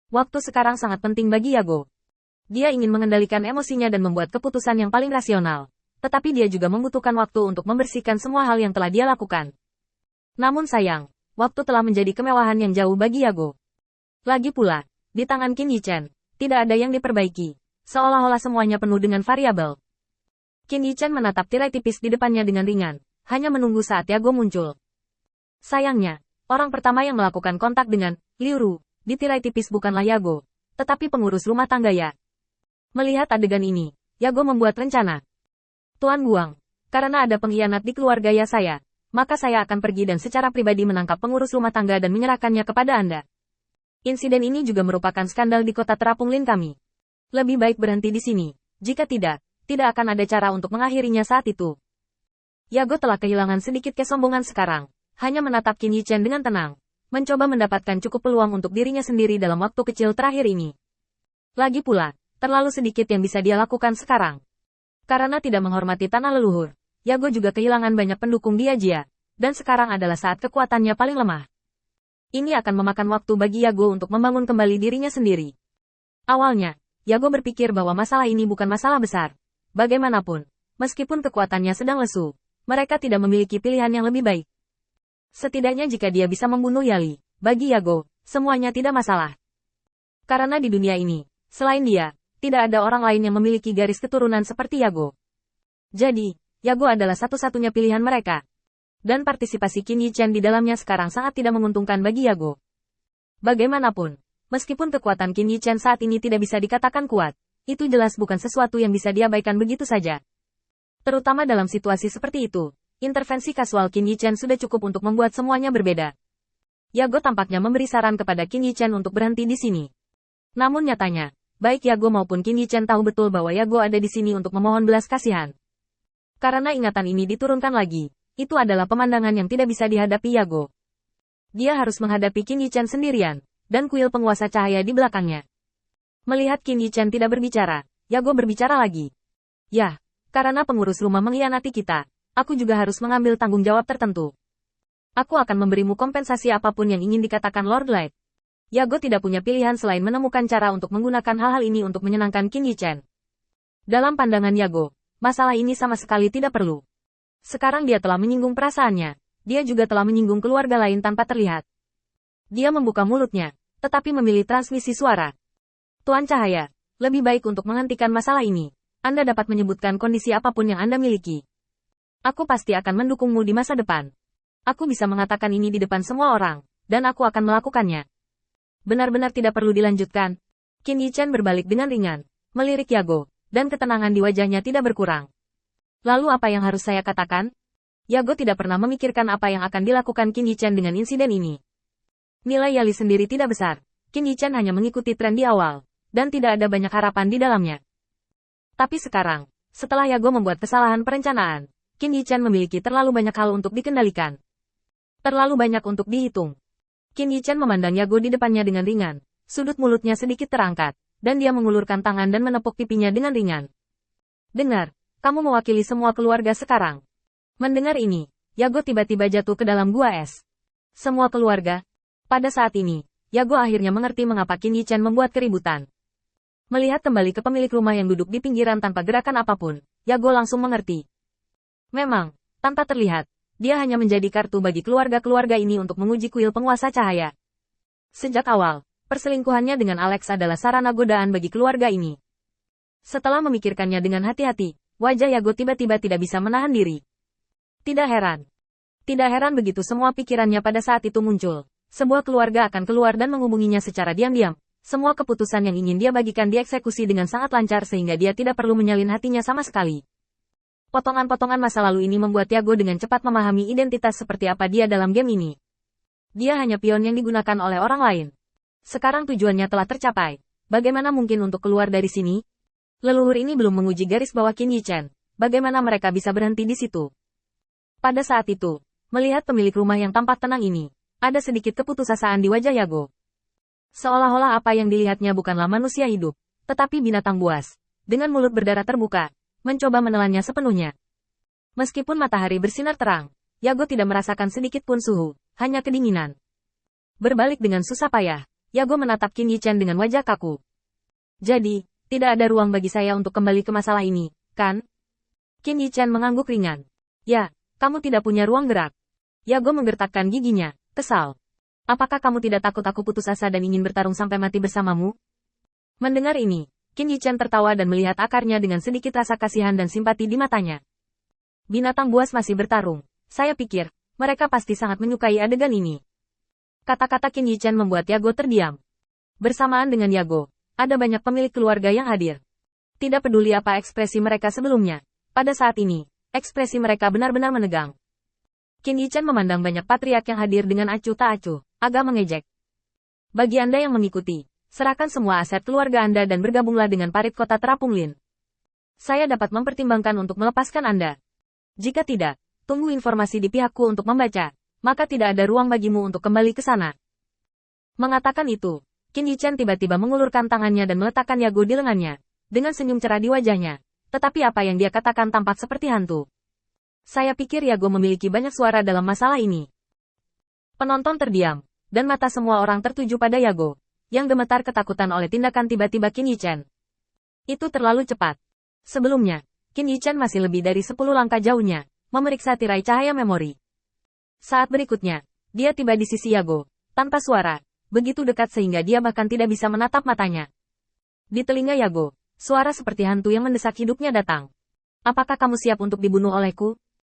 Waktu sekarang sangat penting bagi Yago. Dia ingin mengendalikan emosinya dan membuat keputusan yang paling rasional. Tetapi dia juga membutuhkan waktu untuk membersihkan semua hal yang telah dia lakukan. Namun sayang, waktu telah menjadi kemewahan yang jauh bagi Yago. Lagi pula, di tangan Qin Yichen, tidak ada yang diperbaiki. Seolah-olah semuanya penuh dengan variabel. Qin Yichen menatap tirai tipis di depannya dengan ringan, hanya menunggu saat Yago muncul. Sayangnya, orang pertama yang melakukan kontak dengan Liu Ru di tirai tipis bukanlah Yago, tetapi pengurus rumah tangga Ya. Melihat adegan ini, Yago membuat rencana. Tuan Guang, karena ada pengkhianat di keluarga Ya saya, maka saya akan pergi dan secara pribadi menangkap pengurus rumah tangga dan menyerahkannya kepada Anda. Insiden ini juga merupakan skandal di kota terapung Lin kami. Lebih baik berhenti di sini. Jika tidak akan ada cara untuk mengakhirinya saat itu. Yago telah kehilangan sedikit kesombongan sekarang, hanya menatap Qin Yichen dengan tenang, mencoba mendapatkan cukup peluang untuk dirinya sendiri dalam waktu kecil terakhir ini. Lagi pula, terlalu sedikit yang bisa dia lakukan sekarang. Karena tidak menghormati tanah leluhur, Yago juga kehilangan banyak pendukung di Ajia, dan sekarang adalah saat kekuatannya paling lemah. Ini akan memakan waktu bagi Yago untuk membangun kembali dirinya sendiri. Awalnya, Yago berpikir bahwa masalah ini bukan masalah besar. Bagaimanapun, meskipun kekuatannya sedang lesu, mereka tidak memiliki pilihan yang lebih baik. Setidaknya jika dia bisa membunuh Yali, bagi Yago, semuanya tidak masalah. Karena di dunia ini, selain dia, tidak ada orang lain yang memiliki garis keturunan seperti Yago. Jadi, Yago adalah satu-satunya pilihan mereka. Dan partisipasi Qin Yichen di dalamnya sekarang sangat tidak menguntungkan bagi Yago. Bagaimanapun, meskipun kekuatan Qin Yichen saat ini tidak bisa dikatakan kuat, itu jelas bukan sesuatu yang bisa diabaikan begitu saja. Terutama dalam situasi seperti itu. Intervensi kasual Qin Yichen sudah cukup untuk membuat semuanya berbeda. Yago tampaknya memberi saran kepada Qin Yichen untuk berhenti di sini. Namun nyatanya, baik Yago maupun Qin Yichen tahu betul bahwa Yago ada di sini untuk memohon belas kasihan. Karena ingatan ini diturunkan lagi, itu adalah pemandangan yang tidak bisa dihadapi Yago. Dia harus menghadapi Qin Yichen sendirian, dan kuil penguasa cahaya di belakangnya. Melihat Qin Yichen tidak berbicara, Yago berbicara lagi. Ya, karena pengurus rumah mengkhianati kita, aku juga harus mengambil tanggung jawab tertentu. Aku akan memberimu kompensasi apapun yang ingin dikatakan Lord Light. Yago tidak punya pilihan selain menemukan cara untuk menggunakan hal-hal ini untuk menyenangkan Qin Yichen. Dalam pandangan Yago, masalah ini sama sekali tidak perlu. Sekarang dia telah menyinggung perasaannya, dia juga telah menyinggung keluarga lain tanpa terlihat. Dia membuka mulutnya, tetapi memilih transmisi suara. Tuan Cahaya, lebih baik untuk menghentikan masalah ini. Anda dapat menyebutkan kondisi apapun yang Anda miliki. Aku pasti akan mendukungmu di masa depan. Aku bisa mengatakan ini di depan semua orang, dan aku akan melakukannya. Benar-benar tidak perlu dilanjutkan. Qin Yichen berbalik dengan ringan, melirik Yago, dan ketenangan di wajahnya tidak berkurang. Lalu apa yang harus saya katakan? Yago tidak pernah memikirkan apa yang akan dilakukan Qin Yichen dengan insiden ini. Nilai Yali sendiri tidak besar. Qin Yichen hanya mengikuti tren di awal, dan tidak ada banyak harapan di dalamnya. Tapi sekarang, setelah Yago membuat kesalahan perencanaan, Qin Yichen memiliki terlalu banyak hal untuk dikendalikan. Terlalu banyak untuk dihitung. Qin Yichen memandang Yago di depannya dengan ringan, sudut mulutnya sedikit terangkat, dan dia mengulurkan tangan dan menepuk pipinya dengan ringan. Dengar, kamu mewakili semua keluarga sekarang. Mendengar ini, Yago tiba-tiba jatuh ke dalam gua es. Semua keluarga. Pada saat ini, Yago akhirnya mengerti mengapa Qin Yichen membuat keributan. Melihat kembali ke pemilik rumah yang duduk di pinggiran tanpa gerakan apapun, Yago langsung mengerti. Memang, tanpa terlihat, dia hanya menjadi kartu bagi keluarga-keluarga ini untuk menguji kuil penguasa cahaya. Sejak awal, perselingkuhannya dengan Alex adalah sarana godaan bagi keluarga ini. Setelah memikirkannya dengan hati-hati, wajah Yago tiba-tiba tidak bisa menahan diri. Tidak heran. Tidak heran begitu semua pikirannya pada saat itu muncul. Sebuah keluarga akan keluar dan menghubunginya secara diam-diam. Semua keputusan yang ingin dia bagikan dieksekusi dengan sangat lancar sehingga dia tidak perlu menyalin hatinya sama sekali. Potongan-potongan masa lalu ini membuat Yago dengan cepat memahami identitas seperti apa dia dalam game ini. Dia hanya pion yang digunakan oleh orang lain. Sekarang tujuannya telah tercapai. Bagaimana mungkin untuk keluar dari sini? Leluhur ini belum menguji garis bawah Qin Yichen. Bagaimana mereka bisa berhenti di situ? Pada saat itu, melihat pemilik rumah yang tampak tenang ini, ada sedikit keputusasaan di wajah Yago. Seolah-olah apa yang dilihatnya bukanlah manusia hidup, tetapi binatang buas. Dengan mulut berdarah terbuka, mencoba menelannya sepenuhnya. Meskipun matahari bersinar terang, Yago tidak merasakan sedikit pun suhu, hanya kedinginan. Berbalik dengan susah payah, Yago menatap Qin Yichen dengan wajah kaku. Jadi, tidak ada ruang bagi saya untuk kembali ke masalah ini, kan? Qin Yichen mengangguk ringan. Ya, kamu tidak punya ruang gerak. Yago menggertakkan giginya, kesal. Apakah kamu tidak takut aku putus asa dan ingin bertarung sampai mati bersamamu? Mendengar ini, Qin Yichen tertawa dan melihat akarnya dengan sedikit rasa kasihan dan simpati di matanya. Binatang buas masih bertarung. Saya pikir, mereka pasti sangat menyukai adegan ini. Kata-kata Qin Yichen membuat Yago terdiam. Bersamaan dengan Yago, ada banyak pemilik keluarga yang hadir. Tidak peduli apa ekspresi mereka sebelumnya. Pada saat ini, ekspresi mereka benar-benar menegang. Qin Yichen memandang banyak patriark yang hadir dengan acuh tak acuh, agak mengejek. Bagi Anda yang mengikuti, serahkan semua aset keluarga Anda dan bergabunglah dengan parit kota Terapung Lin. Saya dapat mempertimbangkan untuk melepaskan Anda. Jika tidak, tunggu informasi di pihakku untuk membaca, maka tidak ada ruang bagimu untuk kembali ke sana. Mengatakan itu, Qin Yichen tiba-tiba mengulurkan tangannya dan meletakkan Yago di lengannya, dengan senyum cerah di wajahnya. Tetapi apa yang dia katakan tampak seperti hantu. Saya pikir Yago memiliki banyak suara dalam masalah ini. Penonton terdiam, dan mata semua orang tertuju pada Yago, yang gemetar ketakutan oleh tindakan tiba-tiba Qin Yichen. Itu terlalu cepat. Sebelumnya, Qin Yichen masih lebih dari 10 langkah jauhnya, memeriksa tirai cahaya memori. Saat berikutnya, dia tiba di sisi Yago, tanpa suara, begitu dekat sehingga dia bahkan tidak bisa menatap matanya. Di telinga Yago, suara seperti hantu yang mendesak hidupnya datang. Apakah kamu siap untuk dibunuh olehku?